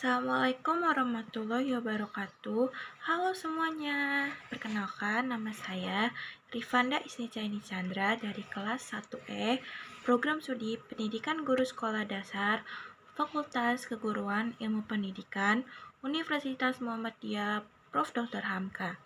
Assalamualaikum warahmatullahi wabarakatuh. Halo semuanya, perkenalkan nama saya Rifanda Isnicaini Chandra dari kelas 1E Program Studi Pendidikan Guru Sekolah Dasar Fakultas Keguruan Ilmu Pendidikan Universitas Muhammadiyah Prof. Dr. Hamka.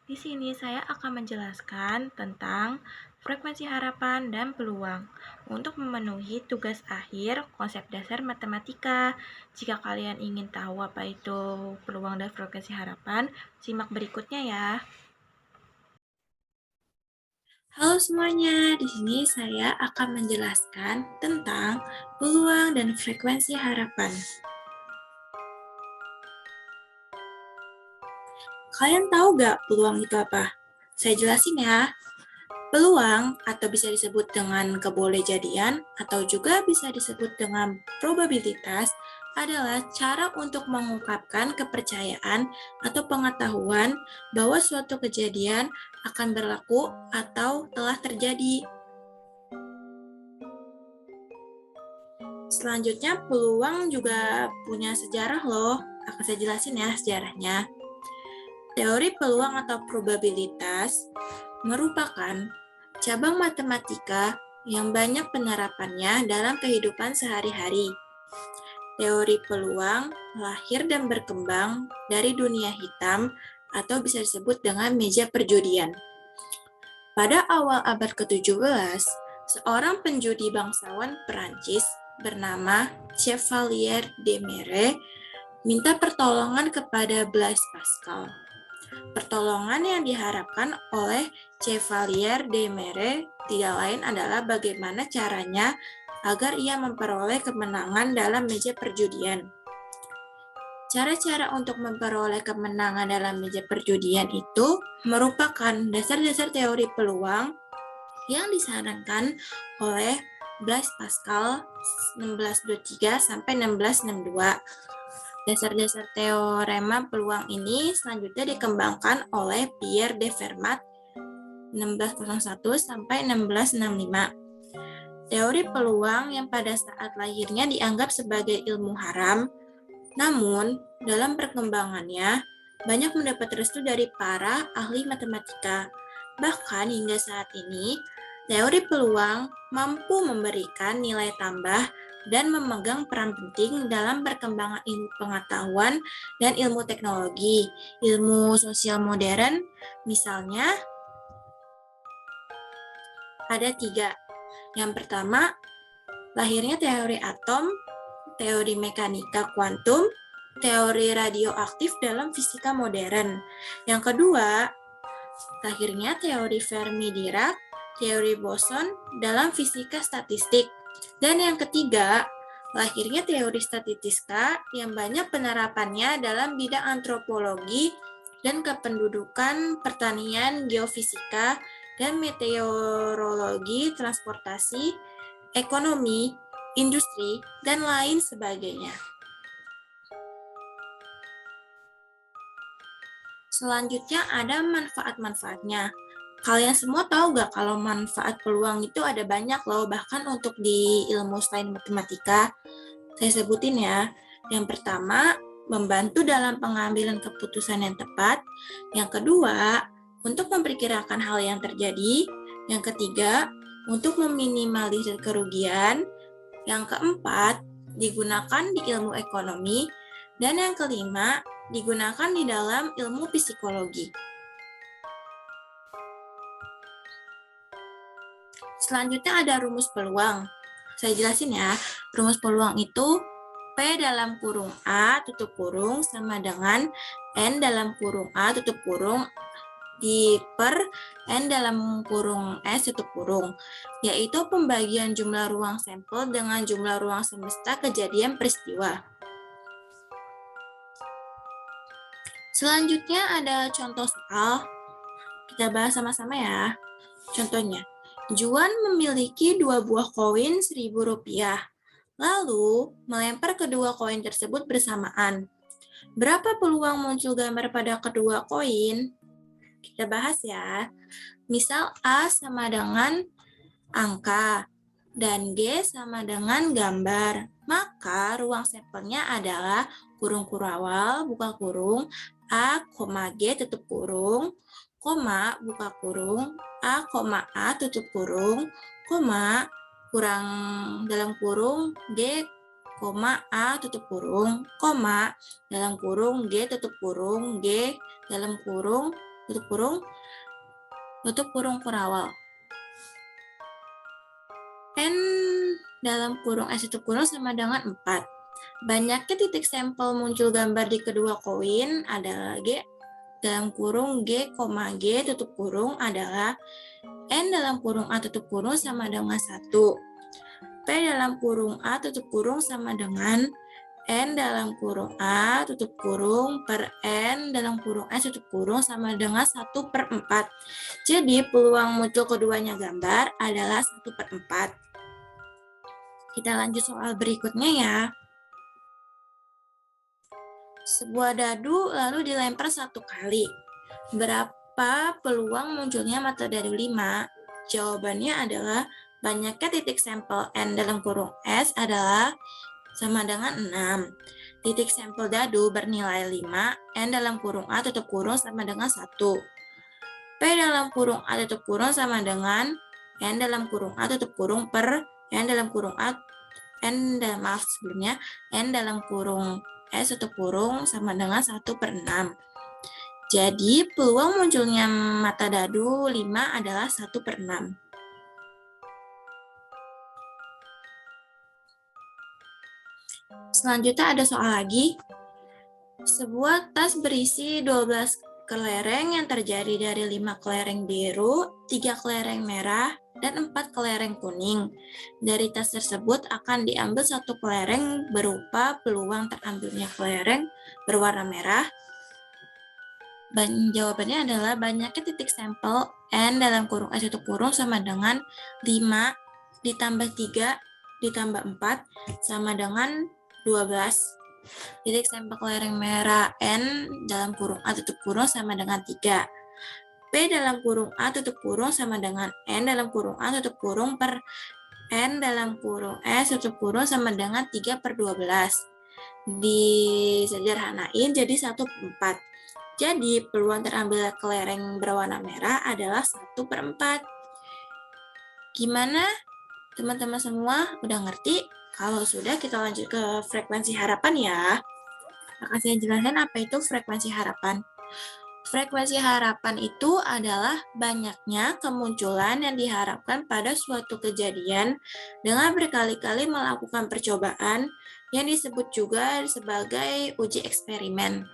Di sini saya akan menjelaskan tentang frekuensi harapan dan peluang untuk memenuhi tugas akhir konsep dasar matematika. Jika kalian ingin tahu apa itu peluang dan frekuensi harapan, simak berikutnya ya. Halo semuanya, di sini saya akan menjelaskan tentang peluang dan frekuensi harapan. Kalian tahu gak peluang itu apa? Saya jelasin ya. Peluang atau bisa disebut dengan kebolehjadian atau juga bisa disebut dengan probabilitas adalah cara untuk mengungkapkan kepercayaan atau pengetahuan bahwa suatu kejadian akan berlaku atau telah terjadi. Selanjutnya, peluang juga punya sejarah loh. Akan saya jelasin ya sejarahnya. Teori peluang atau probabilitas merupakan cabang matematika yang banyak penerapannya dalam kehidupan sehari-hari. Teori peluang lahir dan berkembang dari dunia hitam atau bisa disebut dengan meja perjudian. Pada awal abad ke-17, seorang penjudi bangsawan Perancis bernama Chevalier de Mere minta pertolongan kepada Blaise Pascal. Pertolongan yang diharapkan oleh Chevalier de Mere tidak lain adalah bagaimana caranya agar ia memperoleh kemenangan dalam meja perjudian. Cara-cara untuk memperoleh kemenangan dalam meja perjudian itu merupakan dasar-dasar teori peluang yang disarankan oleh Blaise Pascal 1623 sampai 1662. Dasar-dasar teorema peluang ini selanjutnya dikembangkan oleh Pierre de Fermat 1601 sampai 1665. Teori peluang yang pada saat lahirnya dianggap sebagai ilmu haram, namun dalam perkembangannya banyak mendapat restu dari para ahli matematika. Bahkan hingga saat ini, teori peluang mampu memberikan nilai tambah dan memegang peran penting dalam perkembangan ilmu pengetahuan dan ilmu teknologi, ilmu sosial modern. Misalnya, ada 3. Yang pertama, lahirnya teori atom, teori mekanika kuantum, teori radioaktif dalam fisika modern. Yang kedua, lahirnya teori Fermi-Dirac, teori boson dalam fisika statistik. Dan yang ketiga, lahirnya teori statistika yang banyak penerapannya dalam bidang antropologi dan kependudukan, pertanian, geofisika, dan meteorologi, transportasi, ekonomi, industri, dan lain sebagainya. Selanjutnya ada manfaat-manfaatnya. Kalian semua tahu gak kalau manfaat peluang itu ada banyak loh, bahkan untuk di ilmu selain matematika. Saya sebutin ya. Yang pertama, membantu dalam pengambilan keputusan yang tepat. Yang kedua, untuk memperkirakan hal yang terjadi. Yang ketiga, untuk meminimalisir kerugian. Yang keempat, digunakan di ilmu ekonomi. Dan yang kelima, digunakan di dalam ilmu psikologi. Selanjutnya ada rumus peluang. Saya jelasin ya. Rumus peluang itu P dalam kurung A tutup kurung sama dengan N dalam kurung A tutup kurung di per N dalam kurung S tutup kurung, yaitu pembagian jumlah ruang sampel dengan jumlah ruang semesta kejadian peristiwa. Selanjutnya ada contoh soal. Kita bahas sama-sama ya. Contohnya, Juan memiliki 2 buah koin Rp1.000, lalu melempar kedua koin tersebut bersamaan. Berapa peluang muncul gambar pada kedua koin? Kita bahas ya. Misal A sama dengan angka, dan G sama dengan gambar. Maka ruang sampelnya adalah kurung kurawal, buka kurung, A, G, tutup kurung, koma, buka kurung, A, A, tutup kurung, koma, kurang dalam kurung, G, A, tutup kurung, koma, dalam kurung, G, tutup kurung, G, dalam kurung, tutup kurung kurawal. N dalam kurung S tutup kurung sama dengan 4. Banyaknya titik sampel muncul gambar di kedua koin adalah G dalam kurung G, G tutup kurung adalah N dalam kurung A tutup kurung sama dengan 1. P dalam kurung A tutup kurung sama dengan N dalam kurung A tutup kurung per N dalam kurung S tutup kurung sama dengan 1/4. Jadi peluang muncul keduanya gambar adalah 1/4. Kita lanjut soal berikutnya ya. Sebuah dadu lalu dilempar 1 kali. Berapa peluang munculnya mata dadu 5? Jawabannya adalah banyaknya titik sampel N dalam kurung S adalah sama dengan 6. Titik sampel dadu bernilai 5, N dalam kurung A tutup kurung sama dengan 1. P dalam kurung A tutup kurung sama dengan N dalam kurung A tutup kurung per N dalam kurung A N dalam kurung S tutup kurung sama dengan 1/6. Jadi peluang munculnya mata dadu 5 adalah 1/6. Selanjutnya ada soal lagi. Sebuah tas berisi 12 kelereng yang terdiri dari 5 kelereng biru, 3 kelereng merah, dan 4 kelereng kuning. Dari tas tersebut akan diambil 1 kelereng berupa peluang terambilnya kelereng berwarna merah. Jawabannya adalah banyaknya titik sampel N dalam kurung S tutup kurung sama dengan 5 ditambah 3 ditambah 4 sama dengan 12. Titik sampel kelereng merah N dalam kurung A tutup kurung sama dengan 3. P dalam kurung A tutup kurung sama dengan N dalam kurung A tutup kurung per N dalam kurung S tutup kurung sama dengan 3/12. Disederhanain jadi 1/4. Jadi peluang terambil kelereng berwarna merah adalah 1/4. Gimana teman-teman semua? Udah ngerti? Kalau sudah, kita lanjut ke frekuensi harapan ya. Akan saya jelaskan apa itu frekuensi harapan. Frekuensi harapan itu adalah banyaknya kemunculan yang diharapkan pada suatu kejadian dengan berkali-kali melakukan percobaan yang disebut juga sebagai uji eksperimen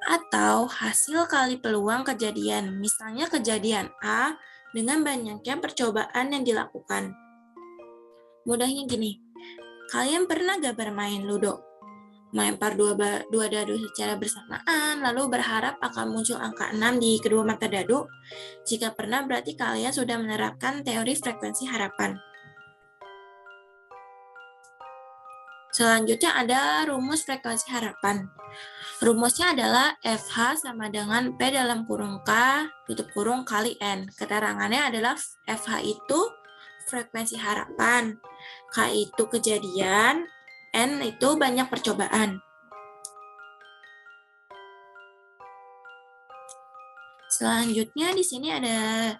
atau hasil kali peluang kejadian. Misalnya kejadian A dengan banyaknya percobaan yang dilakukan. Mudahnya gini, kalian pernah gak bermain ludo? Melempar dua dadu secara bersamaan, lalu berharap akan muncul angka 6 di kedua mata dadu? Jika pernah, berarti kalian sudah menerapkan teori frekuensi harapan. Selanjutnya ada rumus frekuensi harapan. Rumusnya adalah FH sama dengan P dalam kurung K tutup kurung kali N. Keterangannya adalah FH itu frekuensi harapan, K itu kejadian, N itu banyak percobaan. Selanjutnya di sini ada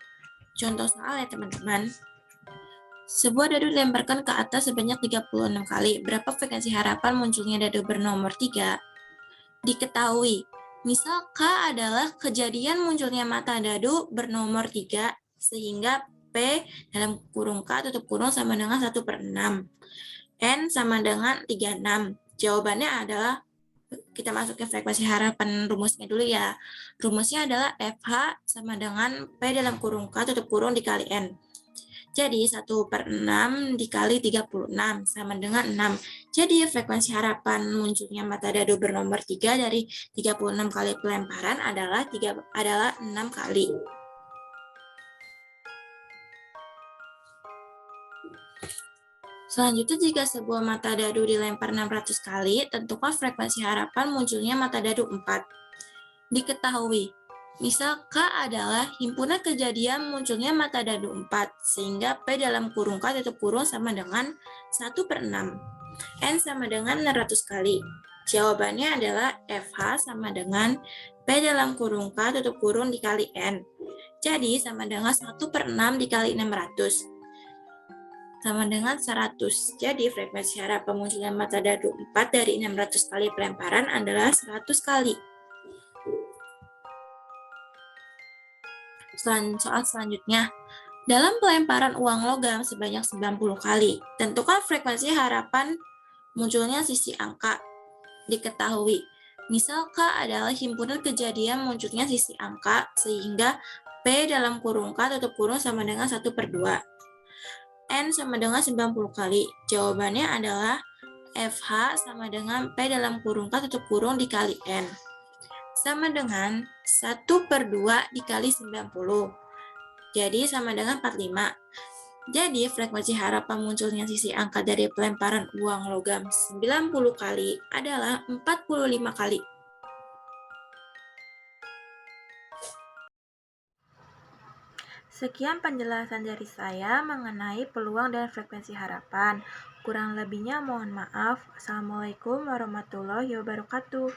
contoh soal ya teman-teman. Sebuah dadu dilemparkan ke atas sebanyak 36 kali. Berapa frekuensi harapan munculnya dadu bernomor 3? Diketahui, misal K adalah kejadian munculnya mata dadu bernomor 3, sehingga P dalam kurung K tutup kurung sama dengan 1/6. N sama dengan 36. Jawabannya adalah, kita masuk ke frekuensi harapan rumusnya dulu ya. Rumusnya adalah FH sama dengan P dalam kurung K tutup kurung dikali N. Jadi 1/6 dikali 36 sama dengan 6. Jadi frekuensi harapan munculnya mata dadu bernomor 3 dari 36 kali pelemparan adalah 6 kali. Selanjutnya, jika sebuah mata dadu dilempar 600 kali, tentukan frekuensi harapan munculnya mata dadu 4. Diketahui, misal K adalah himpunan kejadian munculnya mata dadu 4, sehingga P dalam kurung K tutup kurung sama dengan 1/6. N sama dengan 600 kali. Jawabannya adalah FH sama dengan P dalam kurung K tutup kurung dikali N. Jadi sama dengan 1/6 dikali 600. Sama dengan 100. Jadi frekuensi harapan pemunculan mata dadu 4 dari 600 kali pelemparan adalah 100 kali. Soal selanjutnya, dalam pelemparan uang logam sebanyak 90 kali, tentukan frekuensi harapan munculnya sisi angka. Diketahui, misal K adalah himpunan kejadian munculnya sisi angka, sehingga P dalam kurung K tutup kurung sama dengan 1/2. N sama dengan 90 kali. Jawabannya adalah FH sama dengan P dalam kurung K tutup kurung dikali N. Sama dengan 1/2 dikali 90. Jadi sama dengan 45. Jadi frekuensi harapan munculnya sisi angka dari pelemparan uang logam 90 kali adalah 45 kali. Sekian penjelasan dari saya mengenai peluang dan frekuensi harapan. Kurang lebihnya mohon maaf. Assalamualaikum warahmatullahi wabarakatuh.